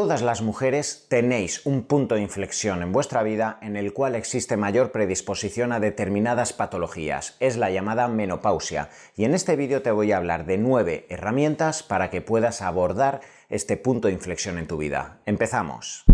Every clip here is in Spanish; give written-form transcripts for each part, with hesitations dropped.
Todas las mujeres tenéis un punto de inflexión en vuestra vida en el cual existe mayor predisposición a determinadas patologías. Es la llamada menopausia. Y en este vídeo te voy a hablar de 9 herramientas para que puedas abordar este punto de inflexión en tu vida. ¡Empezamos!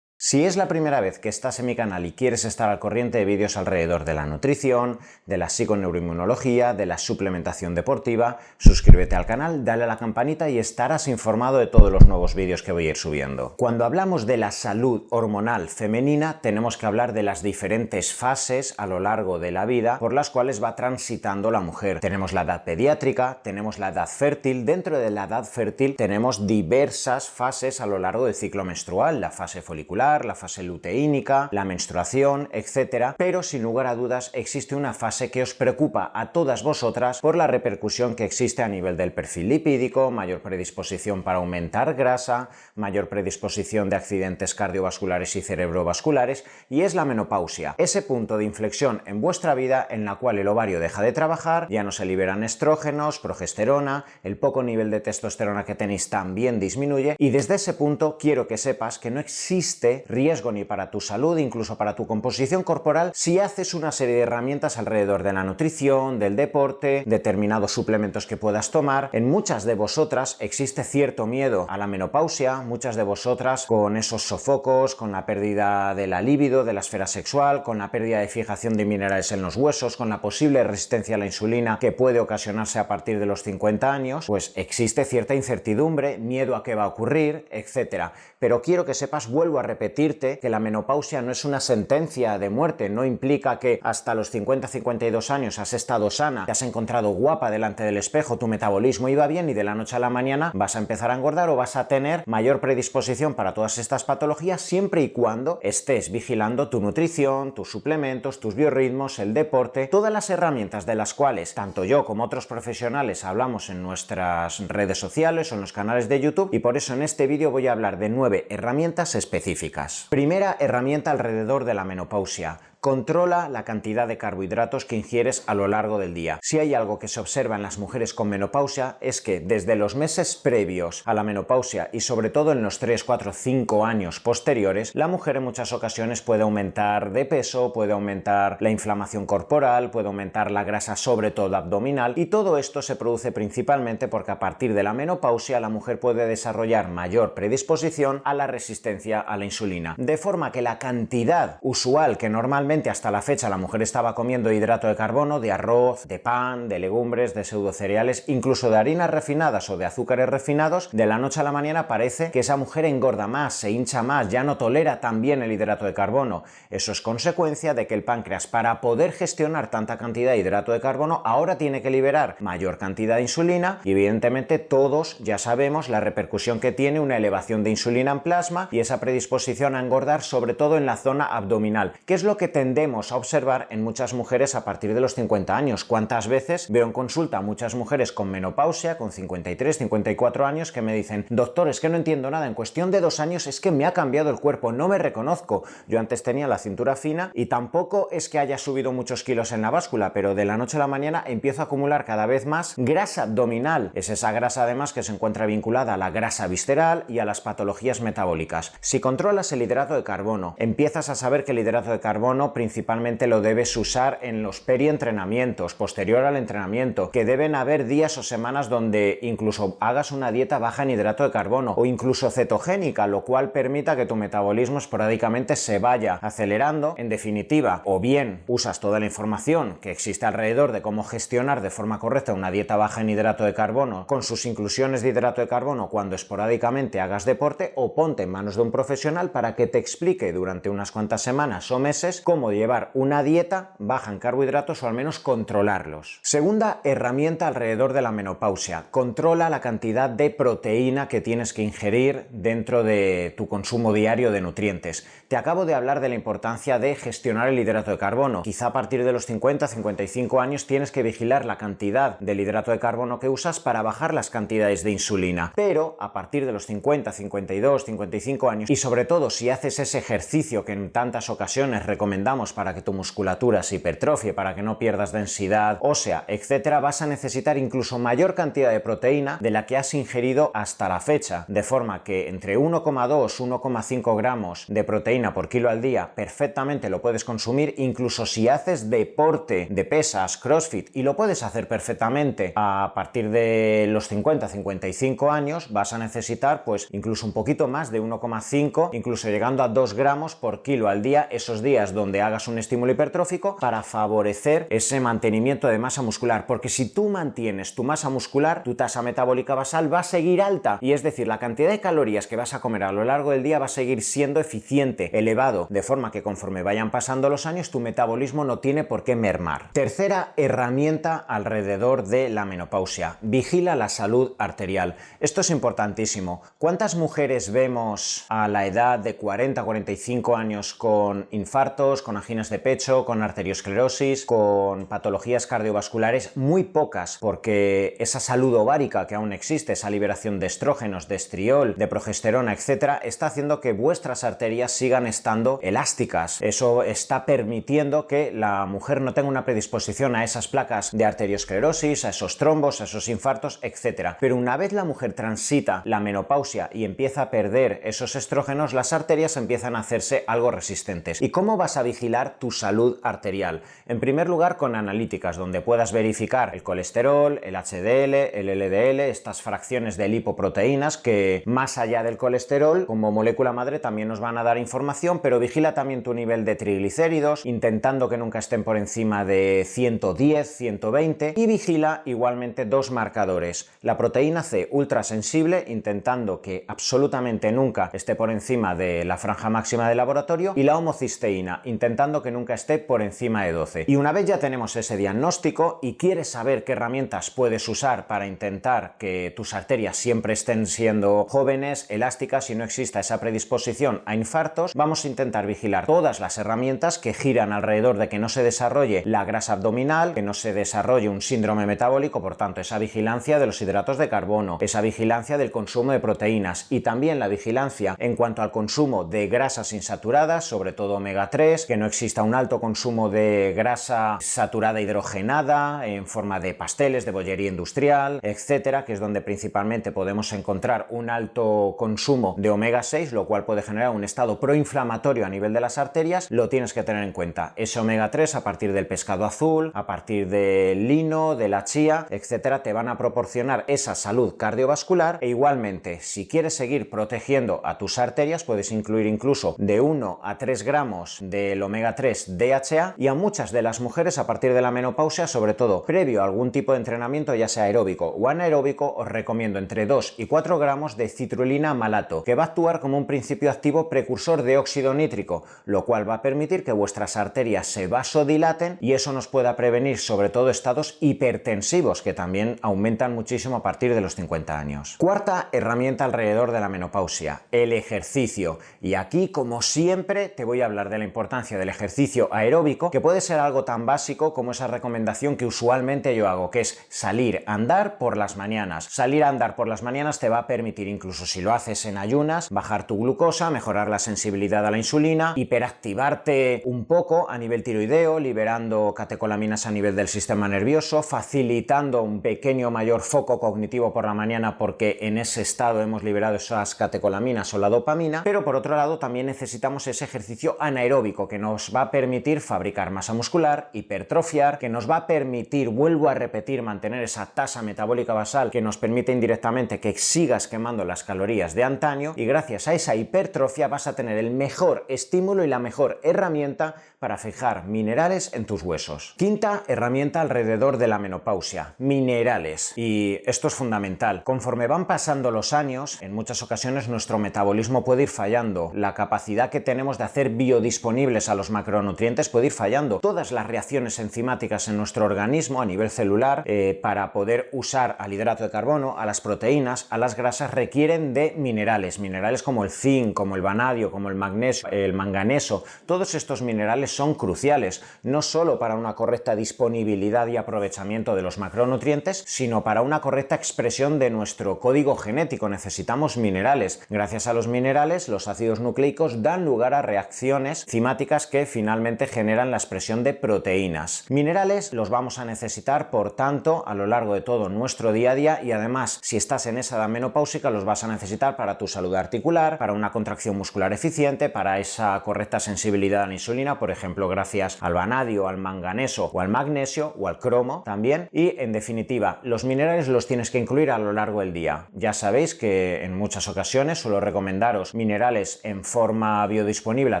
Si es la primera vez que estás en mi canal y quieres estar al corriente de vídeos alrededor de la nutrición, de la psiconeuroinmunología, de la suplementación deportiva, suscríbete al canal, dale a la campanita y estarás informado de todos los nuevos vídeos que voy a ir subiendo. Cuando hablamos de la salud hormonal femenina, tenemos que hablar de las diferentes fases a lo largo de la vida por las cuales va transitando la mujer. Tenemos la edad pediátrica, tenemos la edad fértil. Dentro de la edad fértil tenemos diversas fases a lo largo del ciclo menstrual, la fase folicular, la fase luteínica, la menstruación, etc. Pero sin lugar a dudas existe una fase que os preocupa a todas vosotras por la repercusión que existe a nivel del perfil lipídico, mayor predisposición para aumentar grasa, mayor predisposición de accidentes cardiovasculares y cerebrovasculares, y es la menopausia. Ese punto de inflexión en vuestra vida en la cual el ovario deja de trabajar, ya no se liberan estrógenos, progesterona, el poco nivel de testosterona que tenéis también disminuye, y desde ese punto quiero que sepas que no existe riesgo ni para tu salud, incluso para tu composición corporal, si haces una serie de herramientas alrededor de la nutrición, del deporte, determinados suplementos que puedas tomar. En muchas de vosotras existe cierto miedo a la menopausia, muchas de vosotras con esos sofocos, con la pérdida de la libido, de la esfera sexual, con la pérdida de fijación de minerales en los huesos, con la posible resistencia a la insulina que puede ocasionarse a partir de los 50 años, pues existe cierta incertidumbre, miedo a qué va a ocurrir, etc. Pero quiero que sepas, vuelvo a repetirte, que la menopausia no es una sentencia de muerte, no implica que hasta los 50-52 años has estado sana, te has encontrado guapa delante del espejo, tu metabolismo iba bien y de la noche a la mañana vas a empezar a engordar o vas a tener mayor predisposición para todas estas patologías, siempre y cuando estés vigilando tu nutrición, tus suplementos, tus biorritmos, el deporte, todas las herramientas de las cuales tanto yo como otros profesionales hablamos en nuestras redes sociales o en los canales de YouTube, y por eso en este vídeo voy a hablar de 9 herramientas específicas. Primera herramienta alrededor de la menopausia. Controla la cantidad de carbohidratos que ingieres a lo largo del día. Si hay algo que se observa en las mujeres con menopausia es que desde los meses previos a la menopausia y sobre todo en los 3, 4, 5 años posteriores, la mujer en muchas ocasiones puede aumentar de peso, puede aumentar la inflamación corporal, puede aumentar la grasa sobre todo abdominal, y todo esto se produce principalmente porque a partir de la menopausia la mujer puede desarrollar mayor predisposición a la resistencia a la insulina. De forma que la cantidad usual que normalmente hasta la fecha la mujer estaba comiendo hidrato de carbono, de arroz, de pan, de legumbres, de pseudocereales, incluso de harinas refinadas o de azúcares refinados, de la noche a la mañana parece que esa mujer engorda más, se hincha más, ya no tolera tan bien el hidrato de carbono. Eso es consecuencia de que el páncreas, para poder gestionar tanta cantidad de hidrato de carbono, ahora tiene que liberar mayor cantidad de insulina, y evidentemente todos ya sabemos la repercusión que tiene una elevación de insulina en plasma y esa predisposición a engordar, sobre todo en la zona abdominal, que es lo que tendemos a observar en muchas mujeres a partir de los 50 años. ¿Cuántas veces veo en consulta a muchas mujeres con menopausia, con 53, 54 años, que me dicen: doctor, es que no entiendo nada, en cuestión de 2 años es que me ha cambiado el cuerpo, no me reconozco, yo antes tenía la cintura fina y tampoco es que haya subido muchos kilos en la báscula, pero de la noche a la mañana empiezo a acumular cada vez más grasa abdominal? Es esa grasa además que se encuentra vinculada a la grasa visceral y a las patologías metabólicas. Si controlas el hidrato de carbono, empiezas a saber que el hidrato de carbono principalmente lo debes usar en los perientrenamientos, posterior al entrenamiento, que deben haber días o semanas donde incluso hagas una dieta baja en hidrato de carbono o incluso cetogénica, lo cual permita que tu metabolismo esporádicamente se vaya acelerando. En definitiva, o bien usas toda la información que existe alrededor de cómo gestionar de forma correcta una dieta baja en hidrato de carbono con sus inclusiones de hidrato de carbono cuando esporádicamente hagas deporte, o ponte en manos de un profesional para que te explique durante unas cuantas semanas o meses cómo llevar una dieta baja en carbohidratos o al menos controlarlos. Segunda herramienta alrededor de la menopausia: controla la cantidad de proteína que tienes que ingerir dentro de tu consumo diario de nutrientes. Te acabo de hablar de la importancia de gestionar el hidrato de carbono. Quizá a partir de los 50-55 años tienes que vigilar la cantidad del hidrato de carbono que usas para bajar las cantidades de insulina, pero a partir de los 50, 52, 55 años, y sobre todo si haces ese ejercicio que en tantas ocasiones recomendamos recomendamos para que tu musculatura se hipertrofie, para que no pierdas densidad ósea, etcétera, vas a necesitar incluso mayor cantidad de proteína de la que has ingerido hasta la fecha, de forma que entre 1,2-1,5 gramos de proteína por kilo al día perfectamente lo puedes consumir, incluso si haces deporte de pesas, CrossFit, y lo puedes hacer perfectamente a partir de los 50-55 años, vas a necesitar pues incluso un poquito más de 1,5, incluso llegando a 2 gramos por kilo al día esos días donde hagas un estímulo hipertrófico para favorecer ese mantenimiento de masa muscular, porque si tú mantienes tu masa muscular, tu tasa metabólica basal va a seguir alta, y es decir, la cantidad de calorías que vas a comer a lo largo del día va a seguir siendo eficiente, elevado, de forma que conforme vayan pasando los años tu metabolismo no tiene por qué mermar. Tercera herramienta alrededor de la menopausia: vigila la salud arterial. Esto es importantísimo. ¿Cuántas mujeres vemos a la edad de 40-45 años con infartos, con anginas de pecho, con arteriosclerosis, con patologías cardiovasculares? Muy pocas, porque esa salud ovárica que aún existe, esa liberación de estrógenos, de estriol, de progesterona, etcétera, está haciendo que vuestras arterias sigan estando elásticas. Eso está permitiendo que la mujer no tenga una predisposición a esas placas de arteriosclerosis, a esos trombos, a esos infartos, etcétera. Pero una vez la mujer transita la menopausia y empieza a perder esos estrógenos, las arterias empiezan a hacerse algo resistentes. ¿Y cómo vas a vigilar tu salud arterial? En primer lugar, con analíticas, donde puedas verificar el colesterol, el HDL, el LDL, estas fracciones de lipoproteínas que, más allá del colesterol, como molécula madre también nos van a dar información, pero vigila también tu nivel de triglicéridos, intentando que nunca estén por encima de 110, 120, y vigila igualmente dos marcadores: la proteína C ultrasensible, intentando que absolutamente nunca esté por encima de la franja máxima de laboratorio, y la homocisteína, intentando que nunca esté por encima de 12. Y una vez ya tenemos ese diagnóstico y quieres saber qué herramientas puedes usar para intentar que tus arterias siempre estén siendo jóvenes, elásticas y no exista esa predisposición a infartos, vamos a intentar vigilar todas las herramientas que giran alrededor de que no se desarrolle la grasa abdominal, que no se desarrolle un síndrome metabólico, por tanto esa vigilancia de los hidratos de carbono, esa vigilancia del consumo de proteínas, y también la vigilancia en cuanto al consumo de grasas insaturadas, sobre todo omega 3, que no exista un alto consumo de grasa saturada hidrogenada en forma de pasteles, de bollería industrial, etcétera, que es donde principalmente podemos encontrar un alto consumo de omega 6, lo cual puede generar un estado proinflamatorio a nivel de las arterias. Lo tienes que tener en cuenta. Ese omega 3 a partir del pescado azul, a partir del lino, de la chía, etcétera, te van a proporcionar esa salud cardiovascular. E igualmente, si quieres seguir protegiendo a tus arterias, puedes incluir incluso de 1 a 3 gramos del omega 3 DHA, y a muchas de las mujeres a partir de la menopausia, sobre todo previo a algún tipo de entrenamiento, ya sea aeróbico o anaeróbico, os recomiendo entre 2 y 4 gramos de citrulina malato, que va a actuar como un principio activo precursor de óxido nítrico, lo cual va a permitir que vuestras arterias se vasodilaten, y eso nos pueda prevenir sobre todo estados hipertensivos que también aumentan muchísimo a partir de los 50 años. Cuarta herramienta alrededor de la menopausia: el ejercicio. Y aquí, como siempre, te voy a hablar de la importancia del ejercicio aeróbico, que puede ser algo tan básico como esa recomendación que usualmente yo hago, que es salir a andar por las mañanas. Salir a andar por las mañanas te va a permitir, incluso si lo haces en ayunas, bajar tu glucosa, mejorar la sensibilidad a la insulina, hiperactivarte un poco a nivel tiroideo, liberando catecolaminas a nivel del sistema nervioso, facilitando un pequeño mayor foco cognitivo por la mañana, porque en ese estado hemos liberado esas catecolaminas o la dopamina. Pero por otro lado también necesitamos ese ejercicio anaeróbico que nos va a permitir fabricar masa muscular, hipertrofiar, que nos va a permitir, vuelvo a repetir, mantener esa tasa metabólica basal que nos permite indirectamente que sigas quemando las calorías de antaño, y gracias a esa hipertrofia vas a tener el mejor estímulo y la mejor herramienta para fijar minerales en tus huesos. Quinta herramienta alrededor de la menopausia: minerales. Y esto es fundamental. Conforme van pasando los años, en muchas ocasiones nuestro metabolismo puede ir fallando. La capacidad que tenemos de hacer biodisponibles a los macronutrientes puede ir fallando. Todas las reacciones enzimáticas en nuestro organismo a nivel celular, para poder usar al hidrato de carbono, a las proteínas, a las grasas, requieren de minerales. Minerales como el zinc, como el vanadio, como el magnesio, el manganeso. Todos estos minerales son cruciales, no solo para una correcta disponibilidad y aprovechamiento de los macronutrientes, sino para una correcta expresión de nuestro código genético. Necesitamos minerales. Gracias a los minerales, los ácidos nucleicos dan lugar a reacciones enzimáticas sustancias que finalmente generan la expresión de proteínas. Minerales los vamos a necesitar, por tanto, a lo largo de todo nuestro día a día, y además, si estás en esa edad menopáusica, los vas a necesitar para tu salud articular, para una contracción muscular eficiente, para esa correcta sensibilidad a la insulina, por ejemplo, gracias al vanadio, al manganeso o al magnesio o al cromo también. Y en definitiva, los minerales los tienes que incluir a lo largo del día. Ya sabéis que en muchas ocasiones suelo recomendaros minerales en forma biodisponible a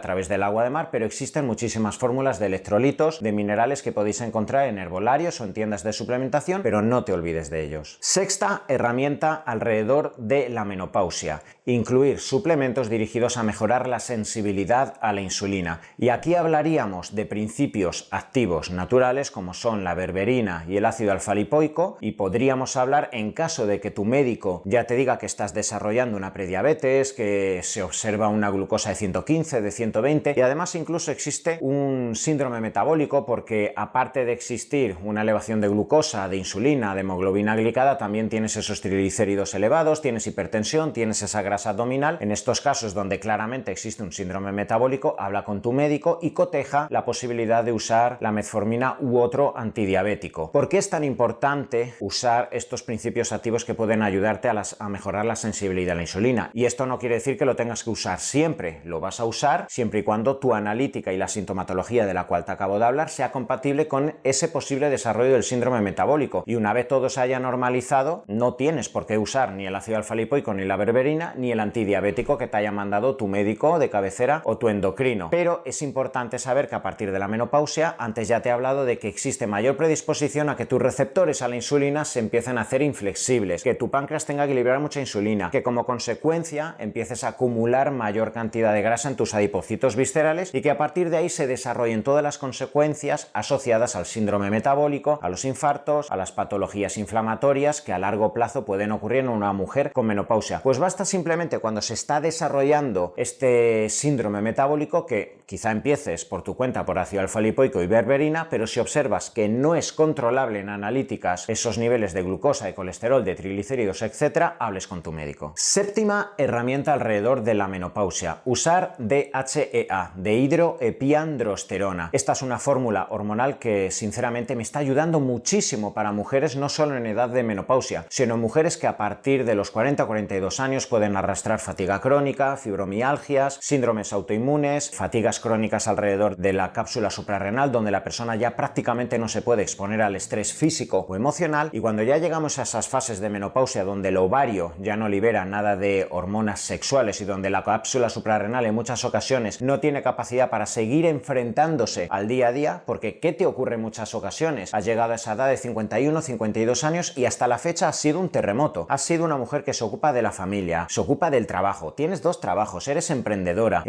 través del agua de mar, pero existen muchísimas fórmulas de electrolitos de minerales que podéis encontrar en herbolarios o en tiendas de suplementación, pero no te olvides de ellos. Sexta herramienta alrededor de la menopausia: incluir suplementos dirigidos a mejorar la sensibilidad a la insulina. Y aquí hablaríamos de principios activos naturales como son la berberina y el ácido alfa-lipoico, y podríamos hablar, en caso de que tu médico ya te diga que estás desarrollando una prediabetes, que se observa una glucosa de 115, de 120, y además incluso existe un síndrome metabólico, porque aparte de existir una elevación de glucosa, de insulina, de hemoglobina glicada, también tienes esos triglicéridos elevados, tienes hipertensión, tienes esa grasa abdominal. En estos casos donde claramente existe un síndrome metabólico, habla con tu médico y coteja la posibilidad de usar la metformina u otro antidiabético. ¿Por qué es tan importante usar estos principios activos que pueden ayudarte a mejorar la sensibilidad a la insulina? Y esto no quiere decir que lo tengas que usar siempre, lo vas a usar siempre y cuando tu analítica y la sintomatología de la cual te acabo de hablar sea compatible con ese posible desarrollo del síndrome metabólico. Y una vez todo se haya normalizado, no tienes por qué usar ni el ácido alfa-lipoico, ni la berberina, ni el antidiabético que te haya mandado tu médico de cabecera o tu endocrino. Pero es importante saber que a partir de la menopausia, antes ya te he hablado de que existe mayor predisposición a que tus receptores a la insulina se empiecen a hacer inflexibles, que tu páncreas tenga que liberar mucha insulina, que como consecuencia empieces a acumular mayor cantidad de grasa en tus adipocitos viscerales, y que a partir de ahí se desarrollen todas las consecuencias asociadas al síndrome metabólico, a los infartos, a las patologías inflamatorias que a largo plazo pueden ocurrir en una mujer con menopausia. Pues basta simplemente, cuando se está desarrollando este síndrome metabólico, que quizá empieces por tu cuenta por ácido alfa-lipoico y berberina, pero si observas que no es controlable en analíticas esos niveles de glucosa, de colesterol, de triglicéridos, etcétera, hables con tu médico. Séptima herramienta alrededor de la menopausia: usar DHEA, dehidroepiandrosterona. Esta es una fórmula hormonal que sinceramente me está ayudando muchísimo para mujeres no solo en edad de menopausia, sino mujeres que a partir de los 40 o 42 años pueden arrastrar fatiga crónica, fibromialgias, síndromes autoinmunes, fatigas crónicas alrededor de la cápsula suprarrenal, donde la persona ya prácticamente no se puede exponer al estrés físico o emocional. Y cuando ya llegamos a esas fases de menopausia donde el ovario ya no libera nada de hormonas sexuales y donde la cápsula suprarrenal en muchas ocasiones no tiene capacidad para seguir enfrentándose al día a día, porque ¿qué te ocurre en muchas ocasiones? Has llegado a esa edad de 51, 52 años y hasta la fecha has sido un terremoto. Has sido una mujer que se ocupa de la familia, se ocupa del trabajo, tienes 2 trabajos, eres emprendedora,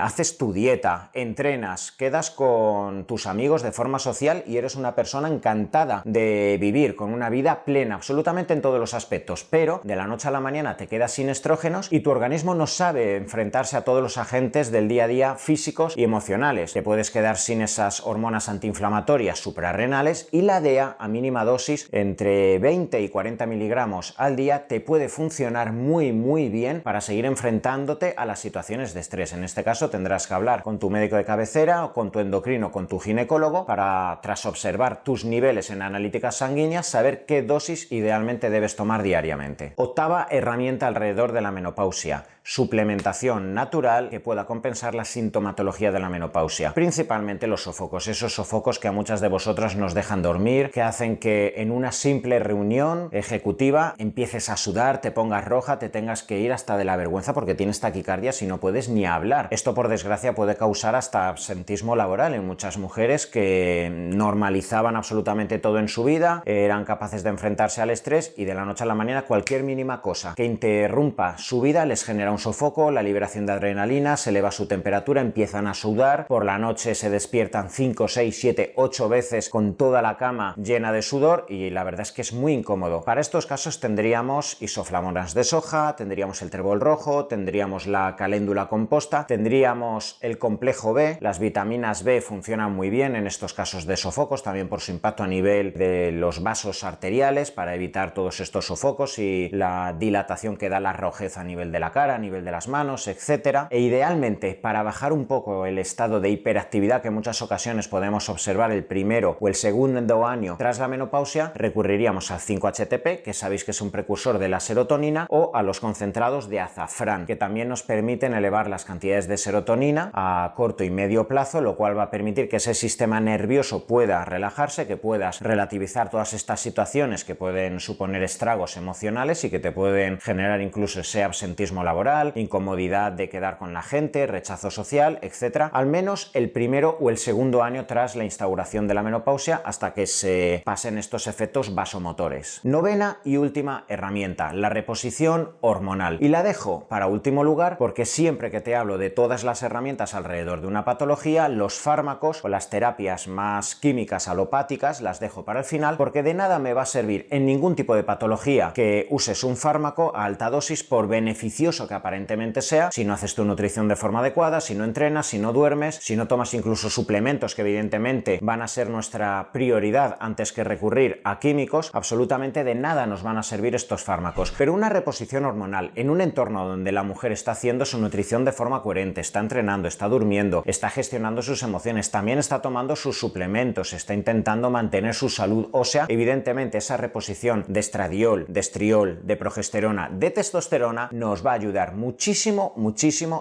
haces tu dieta, entrenas, quedas con tus amigos de forma social y eres una persona encantada de vivir, con una vida plena absolutamente en todos los aspectos, pero de la noche a la mañana te quedas sin estrógenos y tu organismo no sabe enfrentarse a todos los agentes del día a día físicos y emocionales. Te puedes quedar sin esas hormonas antiinflamatorias suprarrenales, y la DEA a mínima dosis, entre 20 y 40 miligramos al día, te puede funcionar muy bien para seguir enfrentándote a las situaciones de estrés. En este caso tendrás que hablar con tu médico de cabecera o con tu endocrino, con tu ginecólogo, para, tras observar tus niveles en analíticas sanguíneas, saber qué dosis idealmente debes tomar diariamente. Octava herramienta alrededor de la menopausia: suplementación natural que pueda compensar la sintomatología de la menopausia, principalmente los sofocos, esos sofocos que a muchas de vosotras nos dejan dormir, que hacen que en una simple reunión ejecutiva empieces a sudar, te pongas roja, te tengas que ir hasta de la vergüenza porque tienes taquicardia y no puedes ni hablar. Esto, por desgracia, puede causar hasta absentismo laboral en muchas mujeres que normalizaban absolutamente todo en su vida, eran capaces de enfrentarse al estrés, y de la noche a la mañana cualquier mínima cosa que interrumpa su vida les genera un sofoco, la liberación de adrenalina, se eleva su temperatura, empiezan a sudar, por la noche se despiertan 5, 6, 7, 8 veces con toda la cama llena de sudor, y la verdad es que es muy incómodo. Para estos casos tendríamos isoflavonas de soja, tendríamos tendríamos el trébol rojo, tendríamos la caléndula composta, tendríamos el complejo B. Las vitaminas B funcionan muy bien en estos casos de sofocos, también por su impacto a nivel de los vasos arteriales para evitar todos estos sofocos y la dilatación que da la rojez a nivel de la cara, a nivel de las manos, etc. E idealmente, para bajar un poco el estado de hiperactividad que en muchas ocasiones podemos observar el primero o el segundo año tras la menopausia, recurriríamos al 5-HTP, que sabéis que es un precursor de la serotonina, o a los concentrados de azafrán, que también nos permiten elevar las cantidades de serotonina a corto y medio plazo, lo cual va a permitir que ese sistema nervioso pueda relajarse, que puedas relativizar todas estas situaciones que pueden suponer estragos emocionales y que te pueden generar incluso ese absentismo laboral, incomodidad de quedar con la gente, rechazo social, etc. Al menos el primero o el segundo año tras la instauración de la menopausia, hasta que se pasen estos efectos vasomotores. Novena y última herramienta, la reposición hormonal. Y la dejo para último lugar porque siempre que te hablo de todas las herramientas alrededor de una patología, los fármacos o las terapias más químicas alopáticas las dejo para el final, porque de nada me va a servir en ningún tipo de patología que uses un fármaco a alta dosis, por beneficioso que aparentemente sea, si no haces tu nutrición de forma adecuada, si no entrenas, si no duermes, si no tomas incluso suplementos que evidentemente van a ser nuestra prioridad antes que recurrir a químicos. Absolutamente de nada nos van a servir estos fármacos. Pero una reposición hormonal en un entorno donde la mujer está haciendo su nutrición de forma coherente, está entrenando, está durmiendo, está gestionando sus emociones, también está tomando sus suplementos, está intentando mantener su salud ósea, evidentemente esa reposición de estradiol, de estriol, de progesterona, de testosterona nos va a ayudar muchísimo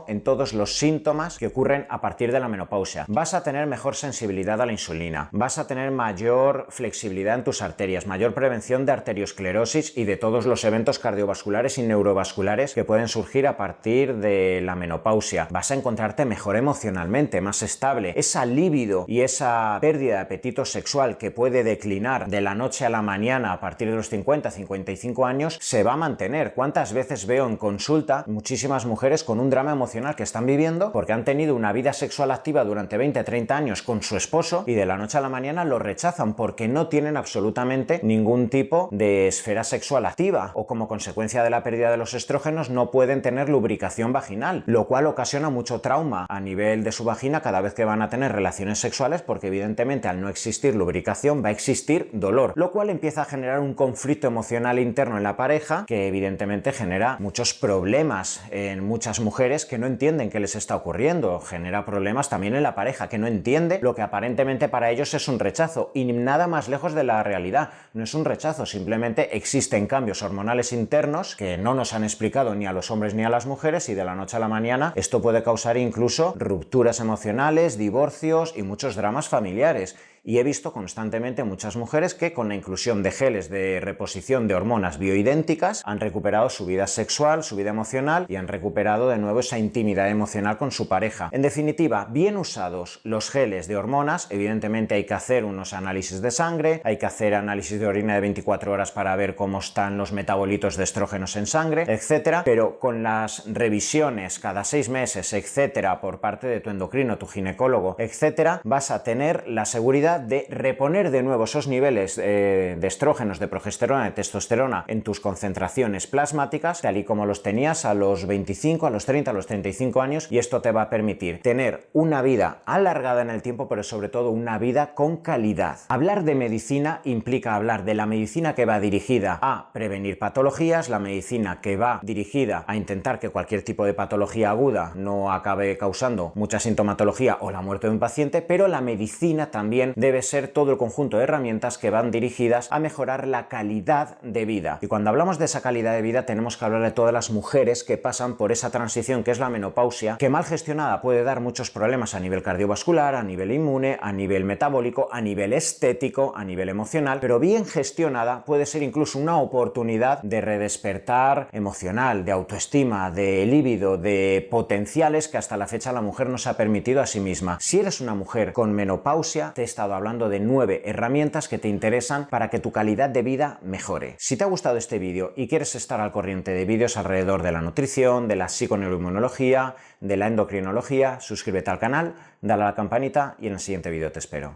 en todos los síntomas que ocurren a partir de la menopausia. Vas a tener mejor sensibilidad a la insulina, vas a tener mayor flexibilidad en tus arterias, mayor prevención de arteriosclerosis y de todos los eventos cardiovasculares y neurovasculares que pueden surgir a partir de la menopausia. Vas a encontrarte mejor emocionalmente, más estable. Esa libido y esa pérdida de apetito sexual que puede declinar de la noche a la mañana a partir de los 50-55 años se va a mantener. ¿Cuántas veces veo en consulta muchísimas mujeres con un drama emocional que están viviendo porque han tenido una vida sexual activa durante 20-30 años con su esposo y de la noche a la mañana lo rechazan porque no tienen absolutamente ningún tipo de esfera sexual activa, o como consecuencia de la pérdida de los estrógenos no pueden tener lubricación vaginal, lo cual ocasiona mucho trauma a nivel de su vagina cada vez que van a tener relaciones sexuales, porque evidentemente al no existir lubricación va a existir dolor, lo cual empieza a generar un conflicto emocional interno en la pareja que evidentemente genera muchos problemas en muchas mujeres que no entienden qué les está ocurriendo, genera problemas también en la pareja que no entiende lo que aparentemente para ellos es un rechazo, y nada más lejos de la realidad. No es un rechazo, simplemente existen cambios hormonales internos que no nos han explicado ni a los hombres ni a las mujeres, y de la noche a la mañana esto puede causar incluso rupturas emocionales, divorcios y muchos dramas familiares. Y he visto constantemente muchas mujeres que con la inclusión de geles de reposición de hormonas bioidénticas han recuperado su vida sexual, su vida emocional, y han recuperado de nuevo esa intimidad emocional con su pareja. En definitiva, bien usados los geles de hormonas, evidentemente hay que hacer unos análisis de sangre, hay que hacer análisis de orina de 24 horas para ver cómo están los metabolitos de estrógenos en sangre, etcétera, pero con las revisiones cada 6 meses, etcétera, por parte de tu endocrino, tu ginecólogo, etcétera, vas a tener la seguridad de reponer de nuevo esos niveles de estrógenos, de progesterona, de testosterona en tus concentraciones plasmáticas, tal y como los tenías a los 25, a los 30, a los 35 años, y esto te va a permitir tener una vida alargada en el tiempo, pero sobre todo una vida con calidad. Hablar de medicina implica hablar de la medicina que va dirigida a prevenir patologías, la medicina que va dirigida a intentar que cualquier tipo de patología aguda no acabe causando mucha sintomatología o la muerte de un paciente, pero la medicina también debe ser todo el conjunto de herramientas que van dirigidas a mejorar la calidad de vida. Y cuando hablamos de esa calidad de vida tenemos que hablar de todas las mujeres que pasan por esa transición que es la menopausia, que mal gestionada puede dar muchos problemas a nivel cardiovascular, a nivel inmune, a nivel metabólico, a nivel estético, a nivel emocional, pero bien gestionada puede ser incluso una oportunidad de redespertar emocional, de autoestima, de líbido, de potenciales que hasta la fecha la mujer no se ha permitido a sí misma. Si eres una mujer con menopausia, te he estado hablando de 9 herramientas que te interesan para que tu calidad de vida mejore. Si te ha gustado este vídeo y quieres estar al corriente de vídeos alrededor de la nutrición, de la psiconeuroinmunología, de la endocrinología, suscríbete al canal, dale a la campanita y en el siguiente vídeo te espero.